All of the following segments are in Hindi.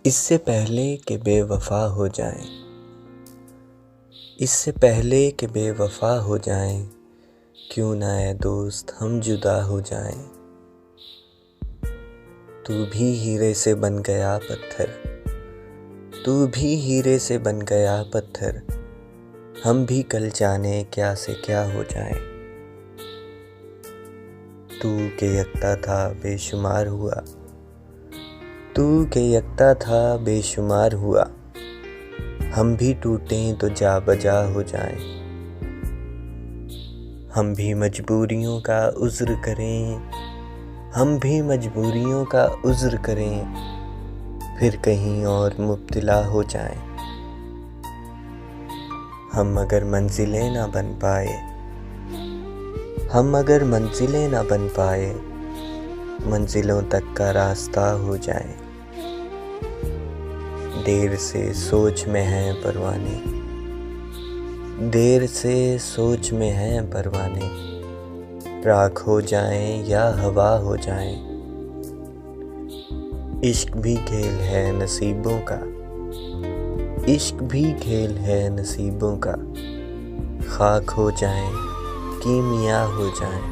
इससे पहले कि बेवफा हो जाएं, इससे पहले कि बेवफा हो जाएं, क्यों ना ऐ दोस्त हम जुदा हो जाएं। तू भी हीरे से बन गया पत्थर, तू भी हीरे से बन गया पत्थर, हम भी कल जाने क्या से क्या हो जाएं। तू के यकता था बेशुमार हुआ, तू के यकता था बेशुमार हुआ, हम भी टूटें तो जा बजा हो जाएं। हम भी मजबूरियों का उज़्र करें, हम भी मजबूरियों का उज़्र करें, फिर कहीं और मुब्तला हो जाएं। हम अगर मंजिलें ना बन पाए, हम अगर मंजिलें ना बन पाए, मंजिलों तक का रास्ता हो जाए। देर से सोच में हैं परवाने, देर से सोच में हैं परवाने, राख हो जाएं या हवा हो जाएं। इश्क भी खेल है नसीबों का, इश्क भी खेल है नसीबों का, खाक हो जाएं कीमिया हो जाएं।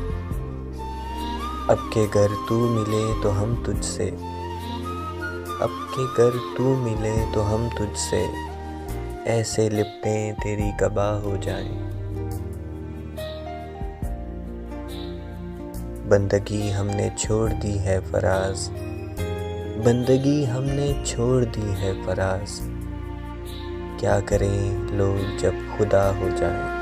अब के घर तू मिले तो हम तुझसे, अब के घर तू मिले तो हम तुझसे, ऐसे लिपटें तेरी कबा हो जाएं। बंदगी हमने छोड़ दी है फराज, बंदगी हमने छोड़ दी है फराज, क्या करें लोग जब खुदा हो जाएं।